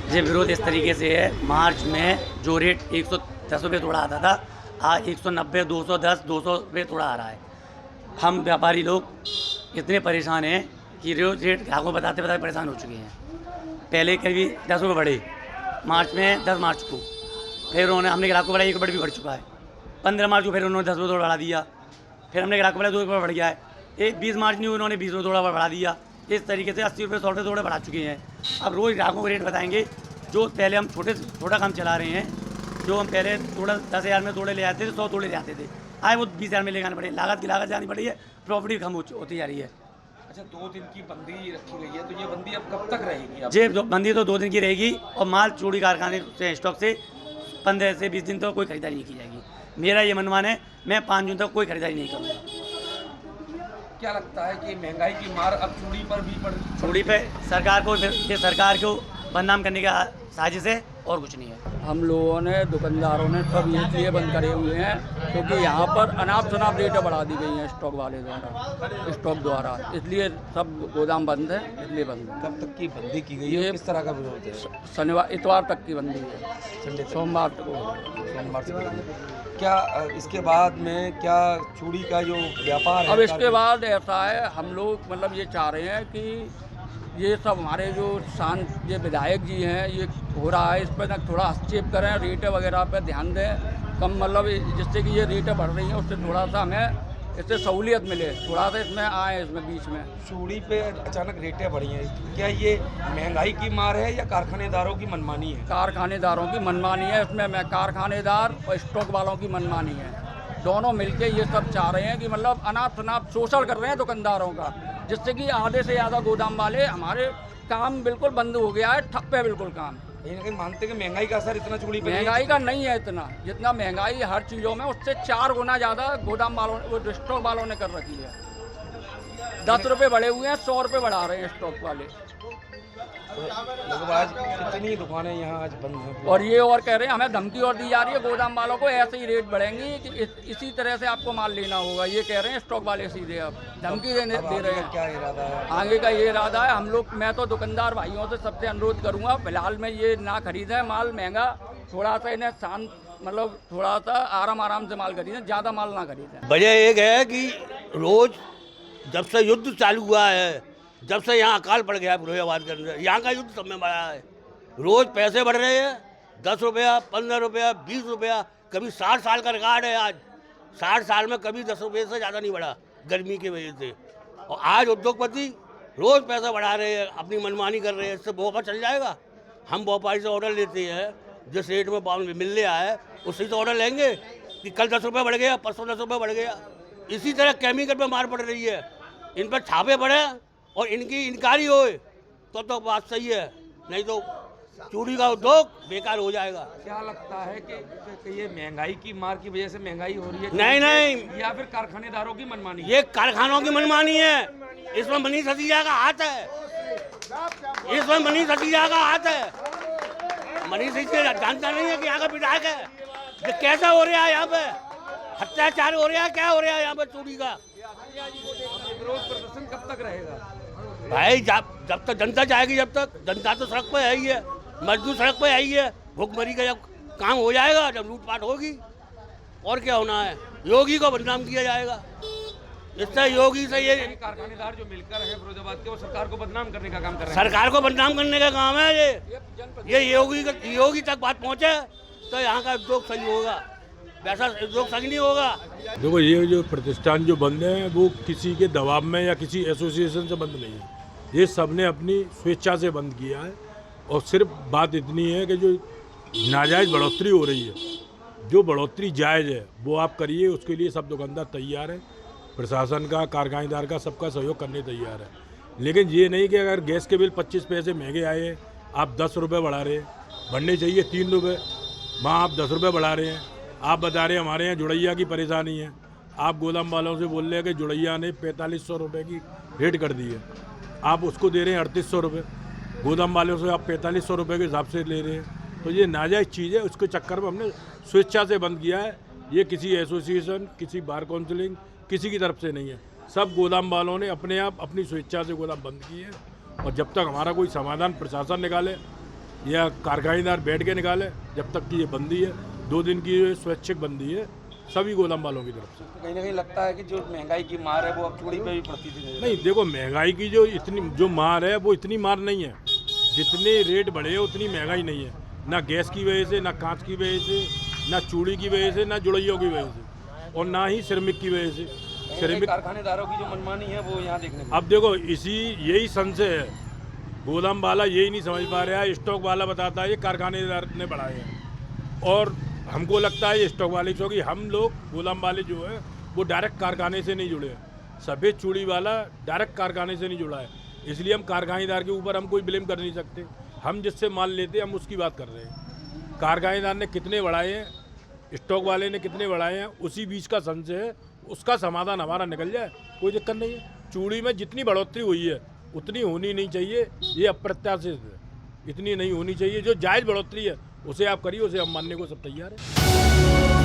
ये विरोध इस तरीके से है, मार्च में जो रेट 110 रुपये थोड़ा आता था, आज 190, 210, 200 रुपये थोड़ा आ रहा है। हम व्यापारी लोग इतने परेशान हैं कि रोज रेट ग्राहकों को बताते बताते परेशान हो चुके हैं। पहले करीब 10 रुपये बढ़े मार्च में, 10 मार्च को, फिर हमने ग्राहक को बढ़ाया, 1 रुपये भी बढ़ चुका है। 15 मार्च को फिर उन्होंने 10 रुपये थोड़ा बढ़ा दिया, फिर हमने ग्राहक को बढ़ाया, 2 रुपये बढ़ गया है। 20 मार्च नहीं उन्होंने 20 रुपये थोड़ा बढ़ा दिया। इस तरीके से 80 रुपये 100 रुपये थोड़े बढ़ा चुके हैं। अब रोज़ ग्राहकों को रेट बताएंगे। जो पहले हम छोटा काम चला रहे हैं, जो हम पहले थोड़ा 10,000 में तोड़े ले आते थे, 100 तोड़े ले आते थे, आज वो 20,000 में ले जाने पड़े। लागत की लागत जानी पड़ी है, प्रॉफिट कम होती जा रही है। अच्छा, 2 दिन की बंदी रखी गई है, तो ये बंदी अब कब तक रहेगी? जी, बंदी तो 2 दिन की रहेगी और माल चूड़ी कारखाने से स्टॉक से 15 से 20 दिन तक कोई खरीदारी नहीं की जाएगी। मेरा ये मनमान है, मैं 5 जून तक कोई खरीदारी नहीं करूँगा। क्या लगता है कि महंगाई की मार अब चूड़ी पर भी पड़ चूड़ी पे सरकार को बदनाम करने का साजिश है और कुछ नहीं है। हम लोगों ने, दुकानदारों ने सब ये इसलिए बंद करे हुए हैं क्योंकि यहाँ पर अनाप शनाप रेटें बढ़ा दी गई हैं स्टॉक वाले द्वारा, स्टॉक द्वारा, इसलिए सब गोदाम बंद है, इसलिए बंद है। कब तक की बंदी की गई है? ये किस तरह का विरोध है? शनिवार इतवार तक की बंदी है, संडे, सोमवार को। सोमवार से। क्या इसके बाद में क्या चूड़ी का जो व्यापार है? अब इसके बाद ऐसा है, हम लोग मतलब ये चाह रहे हैं कि ये सब हमारे जो ये विधायक जी हैं, ये हो रहा है, इस पर ना थोड़ा हस्तक्षेप करें, रेटें वगैरह पर ध्यान दें कम, मतलब जिससे कि ये रेटें बढ़ रही हैं उससे थोड़ा सा हमें इससे सहूलियत मिले, थोड़ा सा इसमें आए, इसमें बीच में। चूड़ी पे अचानक रेटें बढ़ी हैं, क्या ये महंगाई की मार है या कारखानेदारों की मनमानी है? कारखानेदारों की मनमानी है इसमें, मैं कारखानेदार और स्टॉक वालों की मनमानी है, दोनों मिलके ये सब चाह रहे हैं कि मतलब अनाप शनाप शोषण कर रहे हैं दुकानदारों का, जिससे कि आधे से ज़्यादा गोदाम वाले हमारे काम बिल्कुल बंद हो गया है, ठप है बिल्कुल काम। कहीं मानते हैं कि महंगाई का असर इतना चूड़ी पे? महंगाई का नहीं है इतना, जितना महंगाई हर चीज़ों में उससे 4 गुना ज़्यादा गोदाम वालों, वो स्टॉक वालों ने कर रखी है। 10 रुपये बढ़े हुए हैं, 100 रुपये बढ़ा रहे हैं स्टॉक वाले। तो आज कितनी दुकानें यहाँ आज बंद हैं? और ये और कह रहे हैं हमें धमकी और दी जा रही है गोदाम वालों को, ऐसे ही रेट बढ़ेंगी कि इसी तरह से आपको माल लेना होगा, ये कह रहे हैं स्टॉक वाले सीधे अब धमकी दे रहे हैं। क्या इरादा है आगे का? ये इरादा है हम लोग, मैं तो दुकानदार भाइयों से सबसे अनुरोध करूंगा, फिलहाल में ये ना खरीदें माल महंगा, थोड़ा सा इन्हें शांत, मतलब थोड़ा सा आराम से माल खरीदें, ज़्यादा माल ना खरीदें। वजह एक है कि रोज जब से युद्ध चालू हुआ है, जब से यहाँ अकाल पड़ गया है फिरोजाबाद के अंदर, यहाँ का युद्ध सब में बढ़ा है। रोज पैसे बढ़ रहे हैं, 10 रुपया, 15 रुपया, 20 रुपया, कभी 60 साल का रिकॉर्ड है आज। 60 साल में कभी 10 रुपये से ज़्यादा नहीं बढ़ा गर्मी की वजह से। और आज उद्योगपति रोज़ पैसा बढ़ा रहे हैं, अपनी मनमानी कर रहे हैं। इससे व्यापार चल जाएगा? हम व्यापारी से ऑर्डर लेते हैं, जिस रेट में मिलने आया है उसी से ऑर्डर लेंगे कि कल 10 रुपये बढ़ गया, परसों 10 रुपये बढ़ गया। इसी तरह केमिकल पर मार पड़ रही है, इन पर छापे पड़े और इनकी इनकारी होए तो बात सही है, नहीं तो चूड़ी का उद्योग बेकार हो जाएगा। क्या लगता है कि ये महंगाई की मार की वजह से महंगाई हो रही है? नहीं, या फिर कारखानेदारों की मनमानी? ये कारखानों की मनमानी है, इसमें मनीष सिसोदिया का हाथ है, इसमें मनीष सिसोदिया का हाथ है। मनीष सिसोदिया जानता नहीं है कि यहाँ का विधायक है, ये कैसा हो रहा है, यहाँ पे अत्याचार हो रहा है, क्या हो रहा है यहाँ पे चूड़ी का। विरोध प्रदर्शन कब तक रहेगा भाई? जब तक जनता जाएगी, जब तक जनता तो सड़क पे है ही है, मजदूर सड़क पे है ही है। भूखमरी का जब काम हो जाएगा, जब लूटपाट होगी, और क्या होना है, योगी को बदनाम किया जाएगा। इससे योगी से ये कारखानेदार जो मिलकर है फिरोजाबाद के, वो सरकार को बदनाम करने का काम कर रहे हैं। सरकार को बदनाम करने का काम है ये योगी तक बात पहुँचे तो यहाँ का उद्योग सही होगा, वैसा उद्योग सही नहीं होगा। देखो, ये जो प्रतिष्ठान जो बंद है वो किसी के दबाव में या किसी एसोसिएशन से बंद नहीं है, ये सबने अपनी स्वेच्छा से बंद किया है। और सिर्फ बात इतनी है कि जो नाजायज़ बढ़ोतरी हो रही है, जो बढ़ोतरी जायज़ है वो आप करिए, उसके लिए सब दुकानदार तैयार है, प्रशासन का, कारखानेदार का, सबका सहयोग करने तैयार है। लेकिन ये नहीं कि अगर गैस के बिल 25 पैसे महंगे आए, आप 10 रुपये बढ़ा रहे हैं, बढ़ने चाहिए 3 रुपये, वहाँ आप 10 रुपये बढ़ा रहे हैं। आप बता रहे हैं हमारे यहाँ जुड़ैया की परेशानी है, आप गोदाम वालों से बोल रहे हैं कि जुड़ैया ने 4500 रुपये की रेट कर दी है, आप उसको दे रहे हैं 3800 रुपये, गोदाम वालों से आप 4500 रुपये के हिसाब से ले रहे हैं। तो ये नाजायज़ चीज़ है, उसके चक्कर में हमने स्वेच्छा से बंद किया है। ये किसी एसोसिएशन, किसी बार काउंसिलिंग, किसी की तरफ से नहीं है, सब गोदाम वालों ने अपने आप अपनी स्वेच्छा से गोदाम बंद किए हैं। और जब तक हमारा कोई समाधान प्रशासन निकाले या कारखानेदार बैठ के निकाले, जब तक कि ये बंदी है 2 दिन की ये स्वैच्छिक बंदी है सभी गोदाम वालों की तरफ से। तो कहीं ना कहीं लगता है कि जो महंगाई की मार है वो अब चूड़ी पे भी पड़ती थी। नहीं देखो, महंगाई की जो मार है वो इतनी मार नहीं है, जितने रेट बढ़े हैं उतनी महंगाई नहीं है, ना गैस की वजह से, ना कांच की वजह से, ना चूड़ी की वजह से, ना जुड़ैयों की वजह से, और ना ही सिरमिक की वजह से। सिरमिक कारखानेदारों की जो मनमानी है वो यहाँ देखने को। अब देखो यही संशय है, गोदाम वाला यही नहीं समझ पा रहा है, स्टॉक वाला बताता है ये कारखानेदार ने बढ़ाए हैं, और हमको लगता है ये स्टॉक वाले, क्योंकि हम लोग गोदाम वाले जो है वो डायरेक्ट कारखाने से नहीं जुड़े हैं। सफ़ेद चूड़ी वाला डायरेक्ट कारखाने से नहीं जुड़ा है, इसलिए हम कारखानेदार के ऊपर हम कोई ब्लेम कर नहीं सकते। हम जिससे माल लेते हैं हम उसकी बात कर रहे हैं। कारखानेदार ने कितने बढ़ाए हैं, स्टॉक वाले ने कितने बढ़ाए हैं, उसी बीच का संशय है, उसका समाधान हमारा निकल जाए, कोई दिक्कत नहीं है। चूड़ी में जितनी बढ़ोतरी हुई है उतनी होनी नहीं चाहिए, ये अप्रत्याशित है, इतनी नहीं होनी चाहिए। जो जायज़ बढ़ोतरी है उसे आप करिए, उसे हम मानने को सब तैयार है।